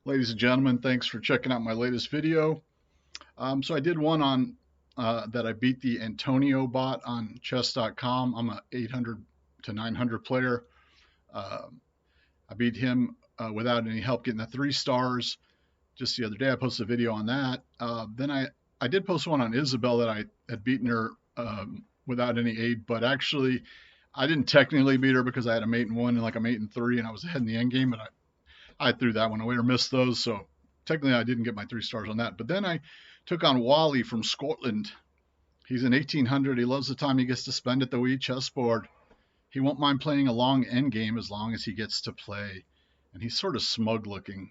Ladies and gentlemen, thanks for checking out my latest video. So I did one on that I beat the Antonio bot on chess.com. I'm a 800 to 900 player. I beat him without any help getting the 3 stars. Just the other day I posted a video on that. Then I did post one on Isabel that I had beaten her without any aid, but actually I didn't technically beat her because I had a mate in 1 and like a mate in 3 and I was ahead in the end game, but I threw that one away or missed those. So technically I didn't get my 3 stars on that. But then I took on Wally from Scotland. He's an 1800. He loves the time he gets to spend at the Wii chessboard. He won't mind playing a long end game as long as he gets to play. And he's sort of smug looking.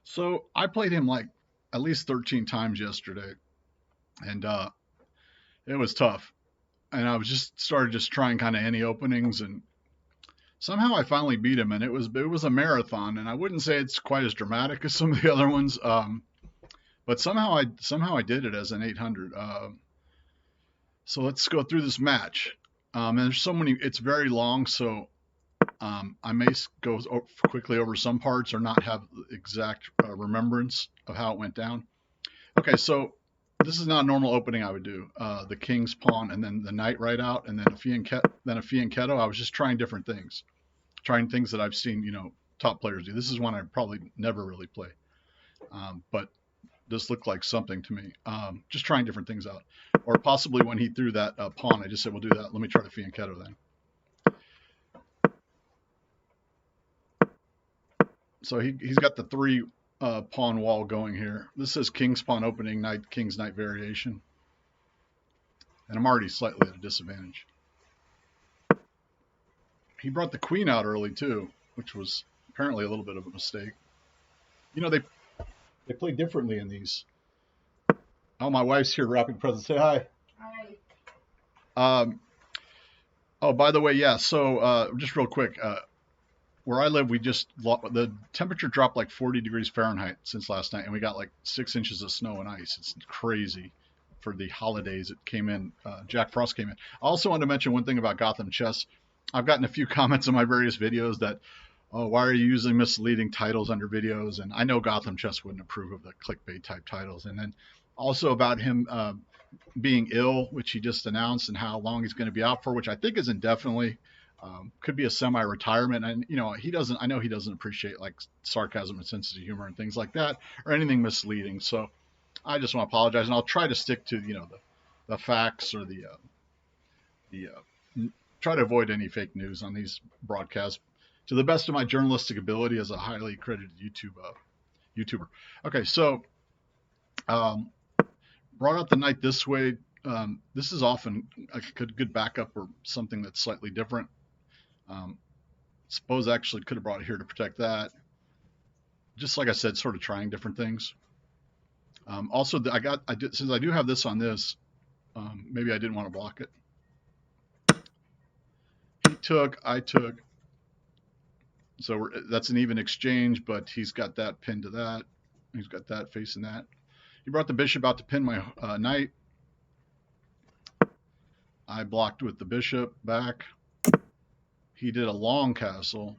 So I played him like at least 13 times yesterday. And it was tough. And I was just trying kind of any openings, and somehow I finally beat him, and it was a marathon, and I wouldn't say it's quite as dramatic as some of the other ones, but somehow I did it as an 800. So let's go through this match. And there's so many; it's very long, so I may go quickly over some parts or not have exact remembrance of how it went down. Okay, so this is not a normal opening I would do. The king's pawn and then the knight right out, and then a fianchetto. I was just trying different things. Trying things that I've seen, top players do. This is one I probably never really play, but this looked like something to me. Just trying different things out, or possibly when he threw that pawn, I just said, "We'll do that. Let me try the fianchetto then." So he's got the 3 pawn wall going here. This says king's pawn opening, king's knight variation, and I'm already slightly at a disadvantage. He brought the queen out early too, which was apparently a little bit of a mistake. They play differently in these. Oh, my wife's here wrapping presents. Say hi. Hi. Oh, by the way, yeah. So just real quick, where I live, the temperature dropped like 40 degrees Fahrenheit since last night, and we got like 6 inches of snow and ice. It's crazy for the holidays. It came in. Jack Frost came in. I also wanted to mention one thing about Gotham Chess. I've gotten a few comments on my various videos that, oh, why are you using misleading titles under videos? And I know Gotham Chess wouldn't approve of the clickbait type titles. And then also about him being ill, which he just announced, and how long he's going to be out for, which I think is indefinitely. Could be a semi-retirement, and I know he doesn't appreciate like sarcasm and sense of humor and things like that, or anything misleading. So I just want to apologize, and I'll try to stick to the facts or the try to avoid any fake news on these broadcasts to the best of my journalistic ability as a highly accredited YouTuber. Okay, so brought out the knight this way. This is often a good backup or something that's slightly different. Suppose actually could have brought it here to protect that. Just like I said, sort of trying different things. Also, since I do have this on this, maybe I didn't want to block it. He took, I took. So that's an even exchange, but he's got that pinned to that. He's got that facing that. He brought the bishop out to pin my knight. I blocked with the bishop back. He did a long castle.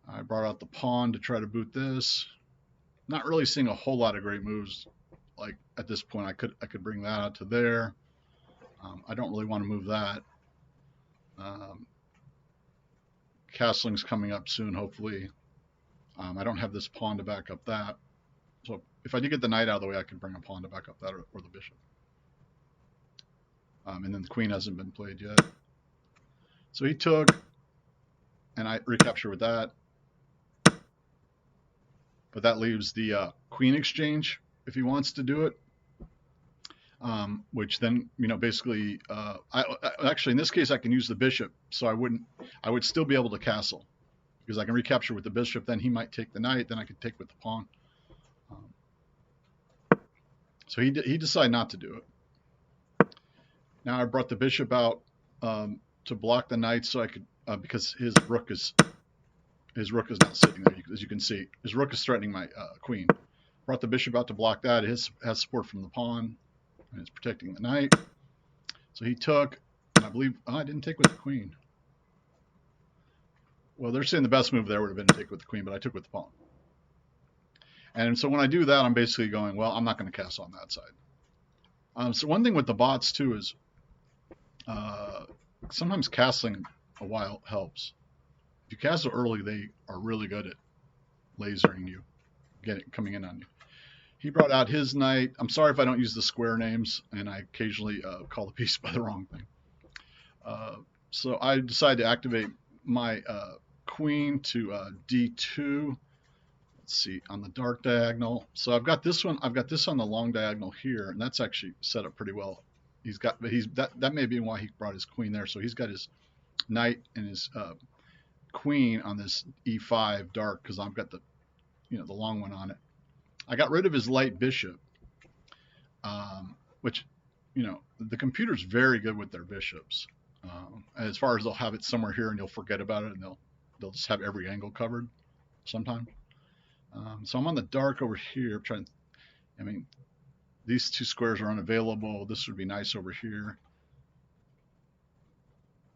I brought out the pawn to try to boot this. Not really seeing a whole lot of great moves. Like at this point, I could bring that out to there. I don't really want to move that. Castling's coming up soon, hopefully. I don't have this pawn to back up that. So if I did get the knight out of the way, I could bring a pawn to back up that or the bishop. And then the queen hasn't been played yet. So he took, and I recapture with that. But that leaves the queen exchange if he wants to do it. Which then, basically, actually in this case I can use the bishop, so I would still be able to castle because I can recapture with the bishop. Then he might take the knight, then I could take with the pawn. So he decided not to do it. Now I brought the bishop out to block the knight, so I could because his rook is not sitting there, as you can see. His rook is threatening my queen. Brought the bishop out to block that. It has support from the pawn, and it's protecting the knight. So he took, and I believe I didn't take with the queen. Well, they're saying the best move there would have been to take with the queen, but I took with the pawn. And so when I do that, I'm basically going, well, I'm not going to cast on that side. So one thing with the bots too is sometimes castling a while helps. If you cast it early, they are really good at lasering you, coming in on you. He brought out his knight. I'm sorry if I don't use the square names, and I occasionally call the piece by the wrong thing. So I decided to activate my queen to D2. Let's see, on the dark diagonal. So I've got this one. I've got this on the long diagonal here, and that's actually set up pretty well. That may be why he brought his queen there. So he's got his knight and his queen on this E5 dark, because I've got the long one on it. I got rid of his light bishop, which the computer's very good with their bishops. As far as they'll have it somewhere here and you'll forget about it, and they'll just have every angle covered sometimes. So I'm on the dark over here trying. I mean, these two squares are unavailable. This would be nice over here.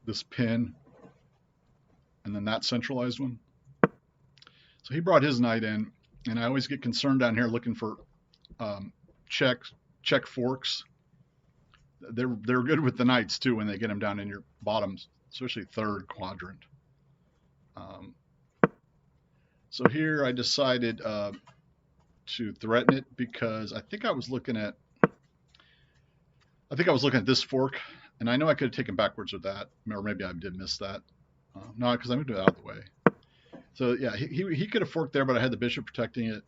This pin, and then that centralized one. So he brought his knight in, and I always get concerned down here looking for check forks. They're good with the knights too when they get them down in your bottoms, especially third quadrant. So here I decided to threaten it because I think I was looking at this fork, and I know I could have taken backwards with that, or maybe I did miss that. No, because I moved it out of the way. So yeah, he could have forked there, but I had the bishop protecting it.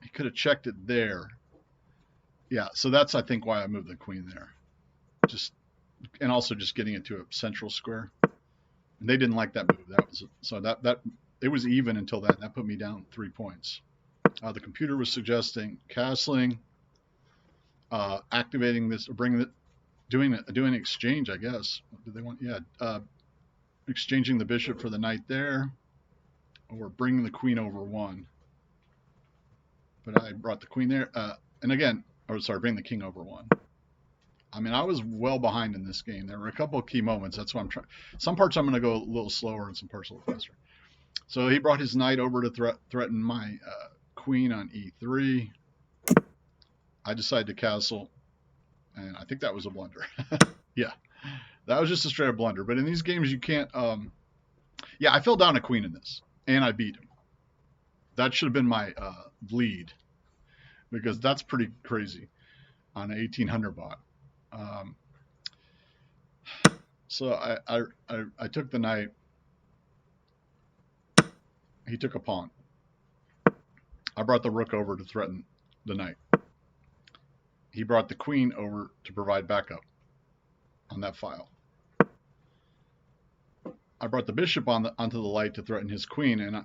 He could have checked it there. Yeah, so that's I think why I moved the queen there. And also just getting it to a central square. And they didn't like that move. It was even until then. That put me down 3 points. The computer was suggesting castling, activating this, or doing an exchange, I guess. What did they want? Yeah, exchanging the bishop for the knight there, or bringing the queen over one. But I brought the queen there, and again, bring the king over one. I mean, I was well behind in this game. There were a couple of key moments. That's why I'm trying. Some parts I'm going to go a little slower, and some parts a little faster. So he brought his knight over to threaten my queen on E3. I decided to castle, and I think that was a blunder. Yeah, that was just a straight up blunder. But in these games, you can't. Yeah, I fell down a queen in this, and I beat him. That should have been my lead, because that's pretty crazy on an 1800 bot. So I took the knight. He took a pawn. I brought the rook over to threaten the knight. He brought the queen over to provide backup on that file. I brought the bishop onto the light to threaten his queen, and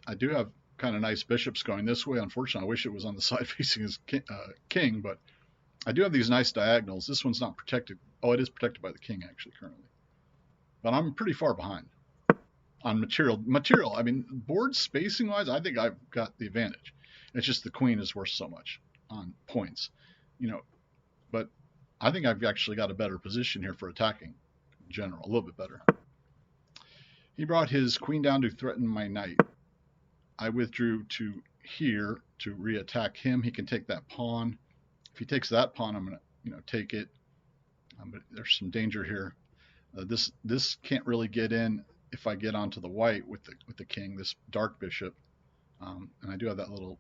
I do have kind of nice bishops going this way. Unfortunately, I wish it was on the side facing his king, but I do have these nice diagonals. This one's not protected. Oh, it is protected by the king actually currently, but I'm pretty far behind on material. I mean, board spacing wise, I think I've got the advantage. It's just the queen is worth so much on points, but I think I've actually got a better position here for attacking in general, a little bit better. He brought his queen down to threaten my knight. I withdrew to here to re-attack him. He can take that pawn. If he takes that pawn, I'm going to take it. But there's some danger here. This can't really get in if I get onto the white with the king, this dark bishop. And I do have that little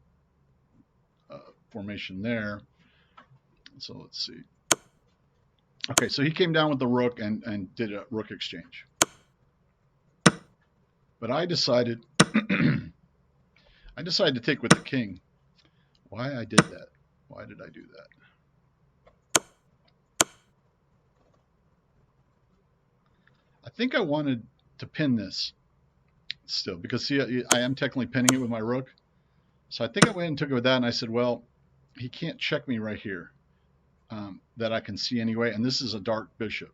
formation there. So let's see. Okay, so he came down with the rook and did a rook exchange. But I decided to take with the king. Why I did that? Why did I do that? I think I wanted to pin this still, because see, I am technically pinning it with my rook. So I think I went and took it with that, and I said, well, he can't check me right here that I can see anyway, and this is a dark bishop.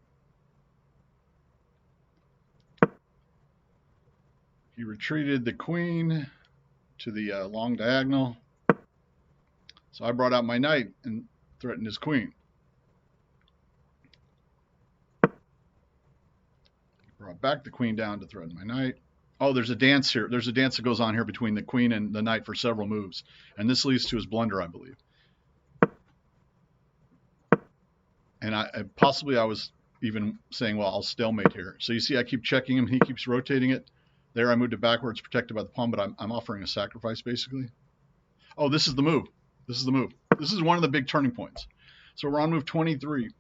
He retreated the queen to the long diagonal. So I brought out my knight and threatened his queen. He brought back the queen down to threaten my knight. Oh, there's a dance here. There's a dance that goes on here between the queen and the knight for several moves. And this leads to his blunder, I believe. And possibly I was even saying, well, I'll stalemate here. So you see I keep checking him. He keeps rotating it. There I moved it backwards, protected by the pawn, but I'm offering a sacrifice, basically. Oh, this is the move. This is the move. This is one of the big turning points. So we're on move 23.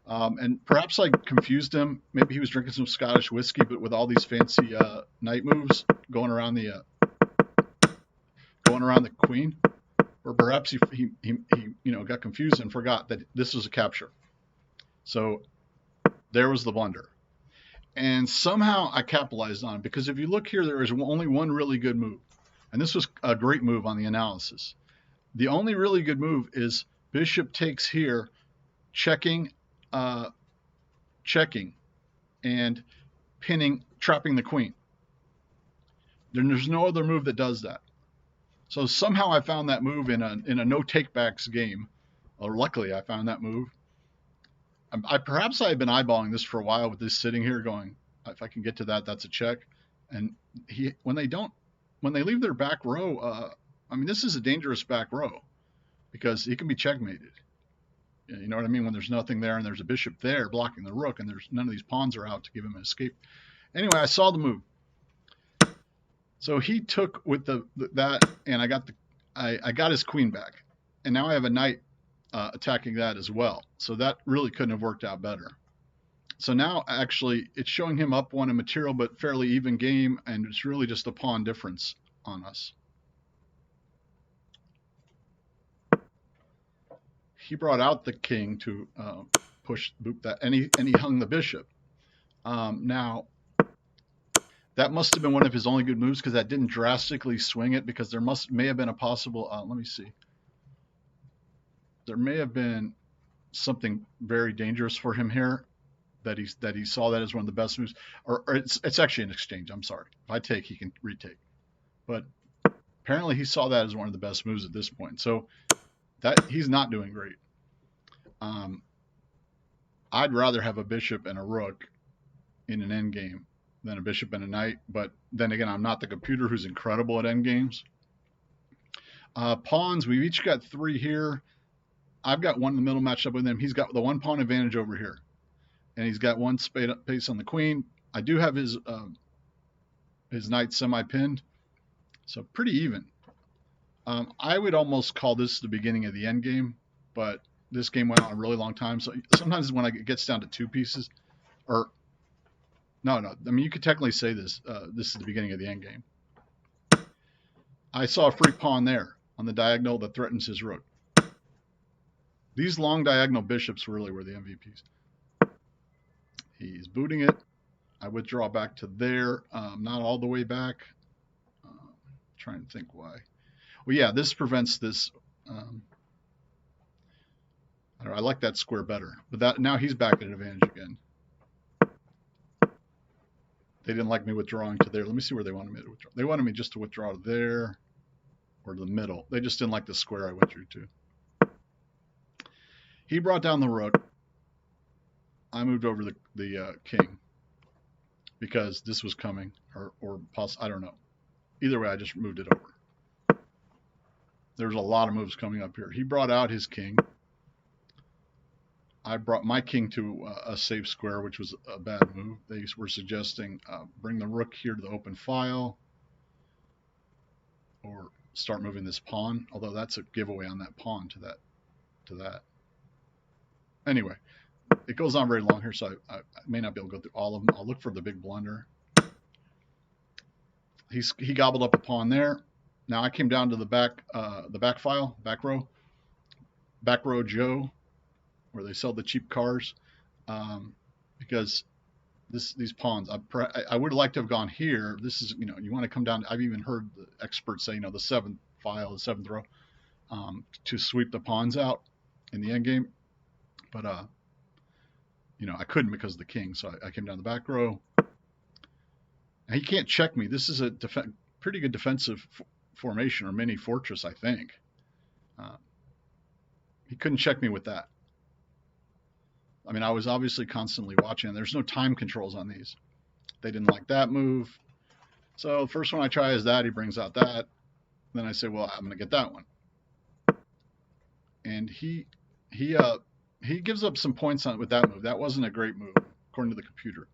And perhaps I confused him. Maybe he was drinking some Scottish whiskey, but with all these fancy knight moves going around the queen, or perhaps he got confused and forgot that this was a capture. So there was the blunder, and somehow I capitalized on it, because if you look here, there is only one really good move, and this was a great move on the analysis. The only really good move is bishop takes here, checking and pinning, trapping the queen. There's no other move that does that. So somehow I found that move in a no takebacks game, or luckily I found that move. Perhaps I had been eyeballing this for a while with this sitting here, going, if I can get to that, that's a check. And when they leave their back row, I mean, this is a dangerous back row, because he can be checkmated. You know what I mean? When there's nothing there and there's a bishop there blocking the rook, and there's none of these pawns are out to give him an escape. Anyway, I saw the move. So he took with that, and I got his queen back, and now I have a knight attacking that as well. So that really couldn't have worked out better. So now actually it's showing him up one in material, but fairly even game, and it's really just a pawn difference on us. He brought out the king to boot that, and he hung the bishop. Now, that must have been one of his only good moves, because that didn't drastically swing it, because there may have been a possible, let me see. There may have been something very dangerous for him here, that he saw that as one of the best moves, or it's actually an exchange. I'm sorry. If I take, he can retake. But apparently he saw that as one of the best moves at this point. So that he's not doing great. I'd rather have a bishop and a rook in an endgame than a bishop and a knight, but then again, I'm not the computer who's incredible at endgames. Pawns, we've each got 3 here. I've got one in the middle matched up with him. He's got the 1 pawn advantage over here, and he's got 1 space on the queen. I do have his knight semi-pinned, so pretty even. I would almost call this the beginning of the endgame, but this game went on a really long time, so sometimes when it gets down to 2 pieces, or no, I mean, you could technically say this is the beginning of the endgame. I saw a free pawn there on the diagonal that threatens his rook. These long diagonal bishops really were the MVPs. He's booting it. I withdraw back to there, not all the way back. Trying to think why. Well, yeah, this prevents this. I like that square better, but now he's back at an advantage again. They didn't like me withdrawing to there. Let me see where they wanted me to withdraw. They wanted me just to withdraw to there or the middle. They just didn't like the square I went through to. He brought down the rook. I moved over the king because this was coming, or I don't know. Either way, I just moved it over. There's a lot of moves coming up here. He brought out his king. I brought my king to a safe square, which was a bad move. They were suggesting bring the rook here to the open file, or start moving this pawn, although that's a giveaway on that pawn to that. Anyway, it goes on very long here, so I may not be able to go through all of them. I'll look for the big blunder. He gobbled up a pawn there. Now I came down to the back row Joe, where they sell the cheap cars, because these pawns, I would like to have gone here. This is, you want to come down. I've even heard the experts say, the 7th file, the 7th row, to sweep the pawns out in the endgame. But I couldn't because of the king, so I came down the back row. Now, he can't check me. This is a pretty good defensive formation, or mini fortress, I think. He couldn't check me with that. I mean, I was obviously constantly watching. There's no time controls on these. They didn't like that move. So the first one I try is that. He brings out that. Then I say, well, I'm going to get that one. And he gives up some points on with that move. That wasn't a great move, according to the computer.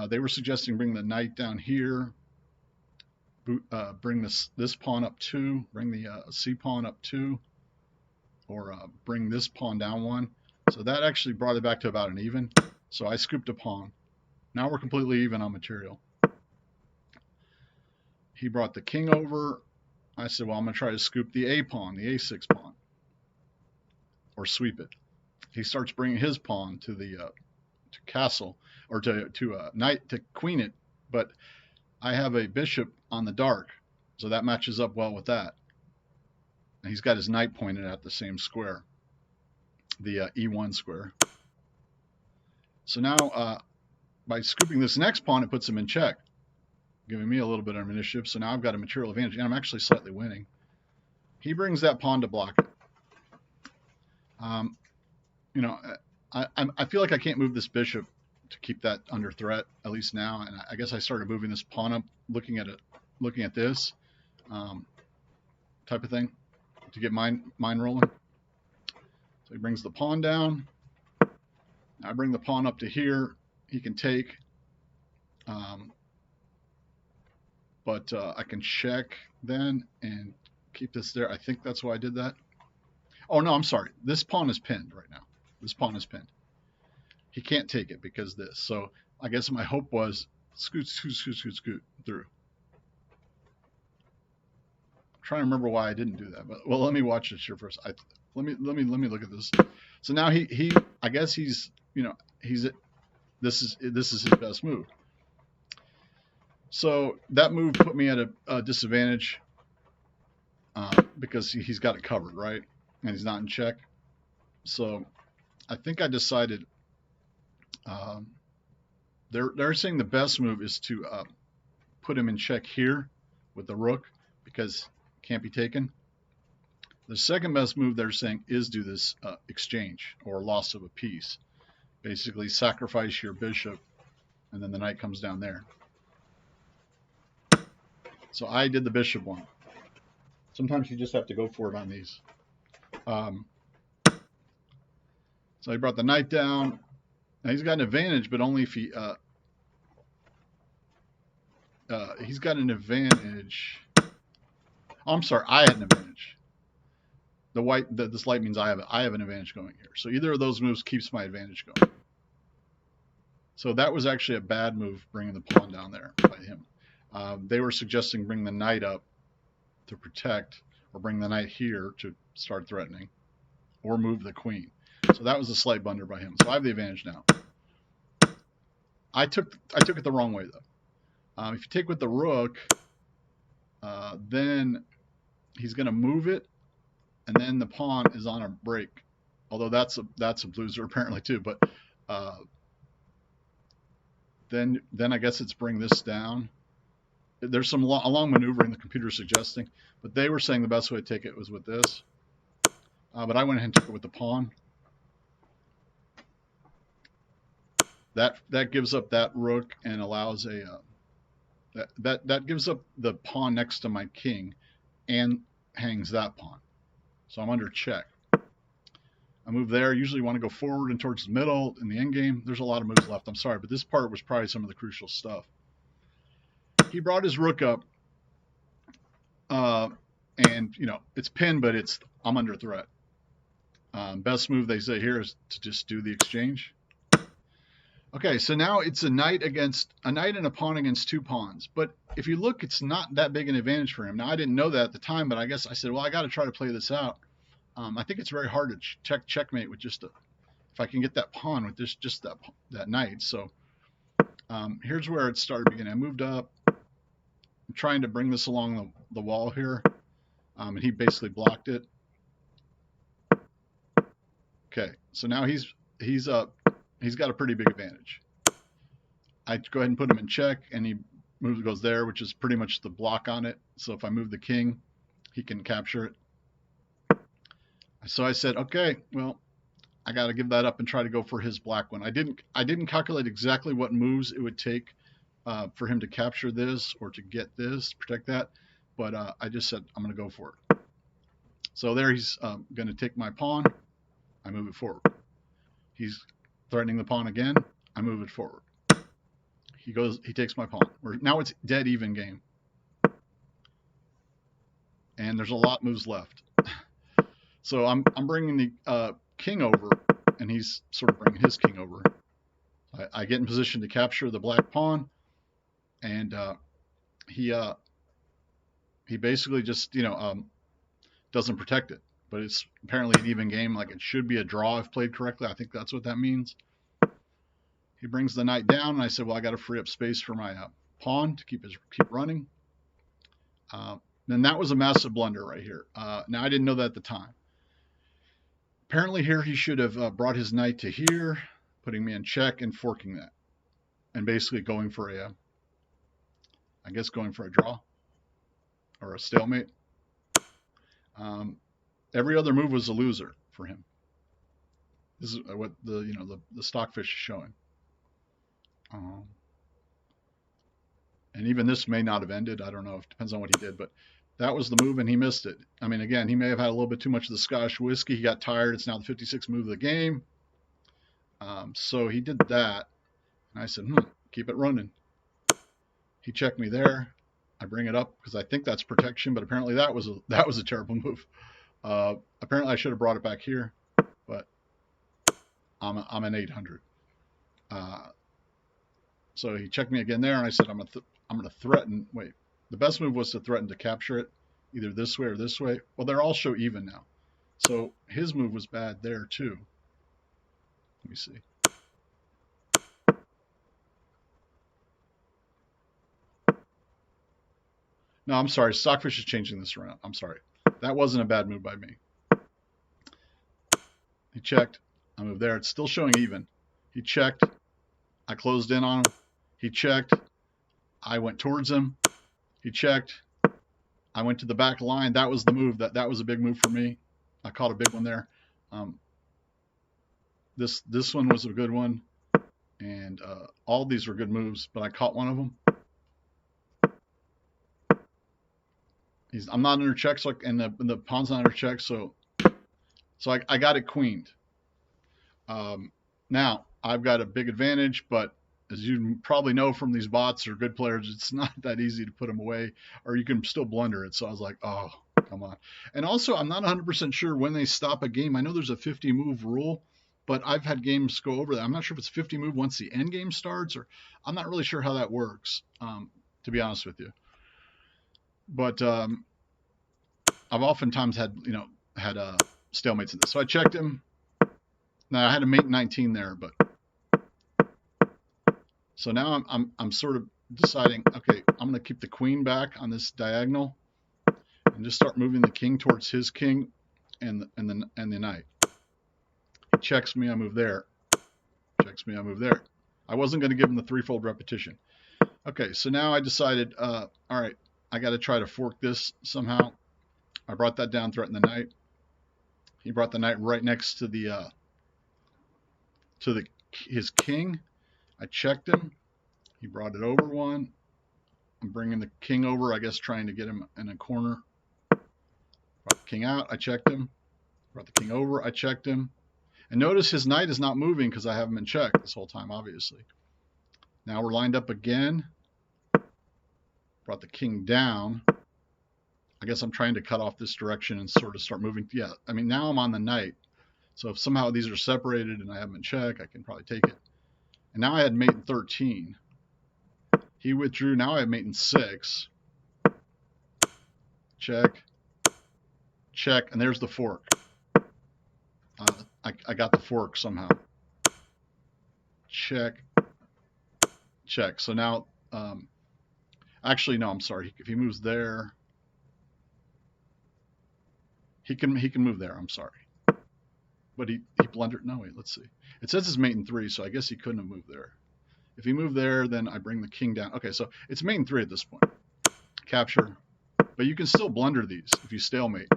They were suggesting bring the knight down here, bring this pawn up 2, bring the c pawn up 2, or bring this pawn down 1. So that actually brought it back to about an even. So I scooped a pawn. Now we're completely even on material. He brought the king over. I said, well, I'm going to try to scoop the a pawn, the a6 pawn, or sweep it. He starts bringing his pawn to the to castle, or to knight, to queen it, but I have a bishop on the dark, so that matches up well with that. And he's got his knight pointed at the same square, the e1 square. So now by scooping this next pawn, it puts him in check, giving me a little bit of initiative. So now I've got a material advantage, and I'm actually slightly winning. He brings that pawn to block it. You know, I feel like I can't move this bishop to keep that under threat, at least now. And I guess I started moving this pawn up, looking at this type of thing to get mine rolling. So he brings the pawn down. I bring the pawn up to here. He can take, but I can check then and keep this there. I think that's why I did that. Oh no, I'm sorry. This pawn is pinned right now. This pawn is pinned. He can't take it because this. So I guess my hope was scoot through. I'm trying to remember why I didn't do that. But well, let me watch this here first. Let me look at this. So now he I guess he's, you know, this is his best move. So that move put me at a disadvantage because he's got it covered, right? And he's not in check. So I think I decided they're saying the best move is to put him in check here with the rook because it can't be taken. The second best move they're saying is do this exchange or loss of a piece. Basically sacrifice your bishop and then the knight comes down there. So I did the bishop one. Sometimes you just have to go for it on these. So he brought the knight down. Now he's got an advantage, but only if he's got an advantage. Oh, I'm sorry, I had an advantage. This light means I have an advantage going here. So either of those moves keeps my advantage going. So that was actually a bad move, bringing the pawn down there by him. They were suggesting bring the knight up to protect, or bring the knight here to start threatening, or move the queen. So that was a slight blunder by him. So I have the advantage now. I took it the wrong way though. If you take with the rook, then he's going to move it, and then the pawn is on a break. Although that's a loser apparently too. But then I guess it's bring this down. There's some long maneuvering the computer's suggesting, but they were saying the best way to take it was with this. But I went ahead and took it with the pawn. That gives up that rook and allows a that gives up the pawn next to my king and hangs that pawn. So I'm under check. I move there. Usually want to go forward and towards the middle in the endgame. There's a lot of moves left. I'm sorry, but this part was probably some of the crucial stuff. He brought his rook up, and you know it's pinned, but I'm under threat. Best move they say here is to just do the exchange. Okay, so now it's a knight and a pawn against two pawns. But if you look, it's not that big an advantage for him. Now I didn't know that at the time, but I guess I said, well, I got to try to play this out. I think it's very hard to checkmate with just if I can get that pawn with just that knight. So here's where it started beginning. I moved up. I'm trying to bring this along the wall here, and he basically blocked it. Okay, so now he's got a pretty big advantage. I go ahead and put him in check, and he goes there, which is pretty much the block on it. So if I move the king, he can capture it. So I said, okay, well, I got to give that up and try to go for his black one. I didn't calculate exactly what moves it would take for him to capture this or to get this, protect that. But I just said, I'm going to go for it. So there he's going to take my pawn. I move it forward. He's threatening the pawn again. I move it forward. He takes my pawn. Now it's dead even game. And there's a lot of moves left. So I'm bringing the king over, and he's sort of bringing his king over. I get in position to capture the black pawn, and he basically just doesn't protect it. But it's apparently an even game, like it should be a draw if played correctly. I think that's what that means. He brings the knight down, and I said, well, I got to free up space for my pawn to keep running. And that was a massive blunder right here. Now, I didn't know that at the time. Apparently here he should have brought his knight to here, putting me in check and forking that. And basically going for I guess going for a draw or a stalemate. Every other move was a loser for him. This is what the Stockfish is showing. And even this may not have ended. I don't know. It depends on what he did. But that was the move, and he missed it. I mean, again, he may have had a little bit too much of the Scotch whiskey. He got tired. It's now the 56th move of the game. So he did that. And I said, keep it running. He checked me there. I bring it up because I think that's protection, but apparently that was a terrible move. Apparently I should have brought it back here, but I'm an 800. So he checked me again there, and I said, I'm going to threaten. Wait, the best move was to threaten to capture it, either this way or this way. Well, they're all show even now. So his move was bad there too. Let me see. No, I'm sorry. Stockfish is changing this around. I'm sorry. That wasn't a bad move by me. He checked. I moved there. It's still showing even. He checked. I closed in on him. He checked. I went towards him. He checked. I went to the back line. That was the move. That was a big move for me. I caught a big one there. This one was a good one, and all these were good moves, but I caught one of them. I'm not under check, so and the pawn's not under check, so I got it queened. Now I've got a big advantage, but as you probably know from these bots or good players, it's not that easy to put them away, or you can still blunder it. So I was like, oh, come on. And also, I'm not 100% sure when they stop a game. I know there's a 50 move rule, but I've had games go over that. I'm not sure if it's 50 move once the end game starts, or I'm not really sure how that works, to be honest with you. But I've oftentimes had stalemates in this. So I checked him. Now I had a mate 19 there, but so now I'm sort of deciding, okay, I'm going to keep the queen back on this diagonal and just start moving the king towards his king and the knight. He checks me, I move there. Checks me, I move there. I wasn't going to give him the threefold repetition. Okay, so now I decided, all right, I got to try to fork this somehow. I brought that down, threatened the knight. He brought the knight right next to his king. I checked him. He brought it over one. I'm bringing the king over, I guess, trying to get him in a corner. Brought the king out. I checked him. Brought the king over. I checked him. And notice his knight is not moving because I have him in check this whole time, obviously. Now we're lined up again. Brought the king down. I guess I'm trying to cut off this direction and sort of start moving. Yeah, I mean, now I'm on the knight. So if somehow these are separated and I have them in check, I can probably take it. And now I had mate in 13. He withdrew. Now I have mate in 6. Check. Check. And there's the fork. I got the fork somehow. Check. Check. So now, actually, no, I'm sorry. If he moves there, he can move there. I'm sorry. But he blundered. No, wait, let's see. It says it's mate in 3, so I guess he couldn't have moved there. If he moved there, then I bring the king down. Okay, so it's mate in 3 at this point. Capture. But you can still blunder these if you stalemate.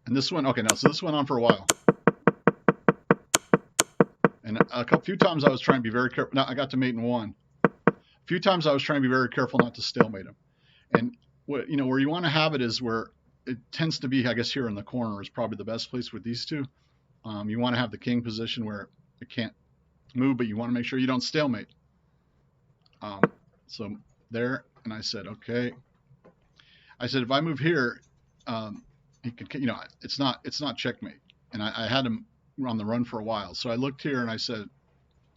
And this one, okay, now, so this went on for a while. And few times I was trying to be very careful. Now I got to mate in one. A few times I was trying to be very careful not to stalemate him. And what where you want to have it is where it tends to be, I guess, here in the corner is probably the best place with these two. You want to have the king position where it can't move, but you want to make sure you don't stalemate. So there, and I said, okay. I said, if I move here, he could, it's not checkmate. And I had him on the run for a while. So I looked here and I said,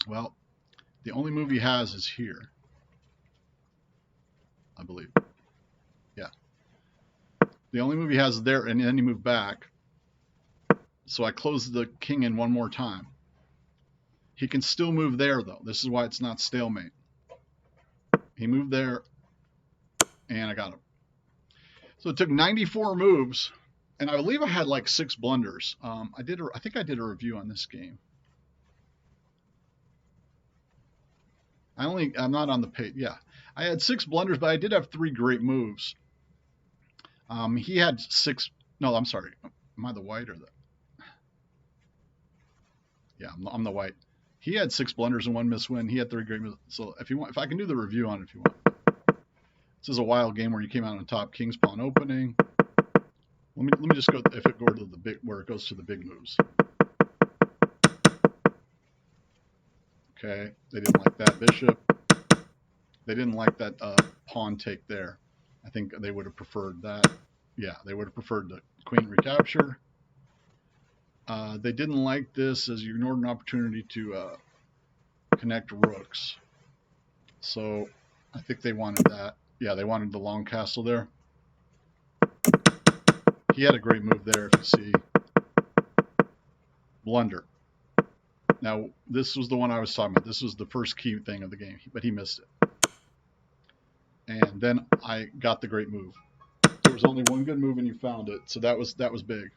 well, the only move he has is here, I believe. Yeah. The only move he has is there, and then he moved back. So I closed the king in one more time. He can still move there, though. This is why it's not stalemate. He moved there, and I got him. So it took 94 moves, and I believe I had like 6 blunders. I think I did a review on this game. I'm not on the page. Yeah, I had 6 blunders, but I did have 3 great moves. He had 6. No, I'm sorry. Am I the white or the? Yeah, I'm the white. He had 6 blunders and 1 miss win. He had 3 great moves. So if I can do the review on it if you want. This is a wild game where you came out on top. King's pawn opening. Let me just go to the big, where it goes to the big moves. Okay, they didn't like that bishop. They didn't like that pawn take there. I think they would have preferred that. Yeah, they would have preferred the queen recapture. They didn't like this as you ignored an opportunity to connect rooks. So I think they wanted that. Yeah, they wanted the long castle there. He had a great move there, if you see. Blunder. Now, this was the one I was talking about. This was the first key thing of the game, but he missed it. And then I got the great move. There was only one good move and you found it, so that was big.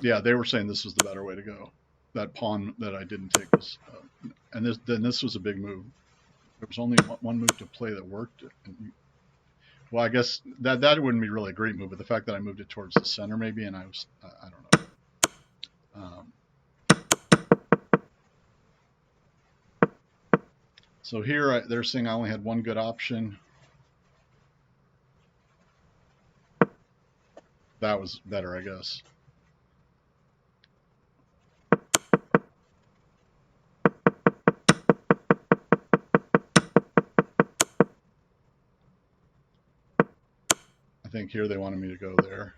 Yeah, they were saying this was the better way to go. That pawn that I didn't take was, and this was a big move. There was only one move to play that worked. Well, I guess that wouldn't be really a great move, but the fact that I moved it towards the center maybe, and I don't know. So here they're saying I only had one good option. That was better, I guess. I think here they wanted me to go there.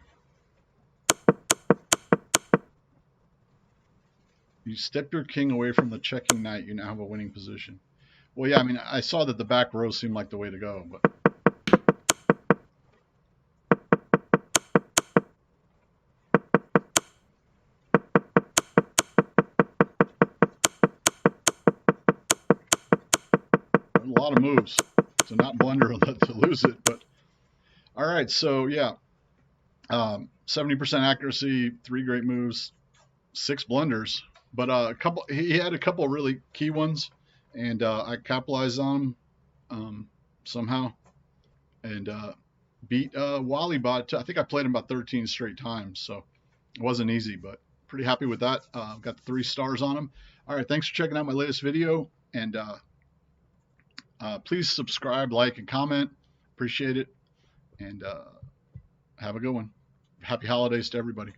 You step your king away from the checking knight, you now have a winning position. Well, yeah, I mean, I saw that the back row seemed like the way to go, but a lot of moves to not blunder to lose it. But all right, so yeah, 70% accuracy, 3 great moves, 6 blunders, but he had a couple really key ones, and I capitalized on them somehow, and beat Wally Bot. I think I played him about 13 straight times, so it wasn't easy, but pretty happy with that. Got 3 stars on him. All right, thanks for checking out my latest video, and please subscribe, like, and comment. Appreciate it, and have a good one. Happy holidays to everybody.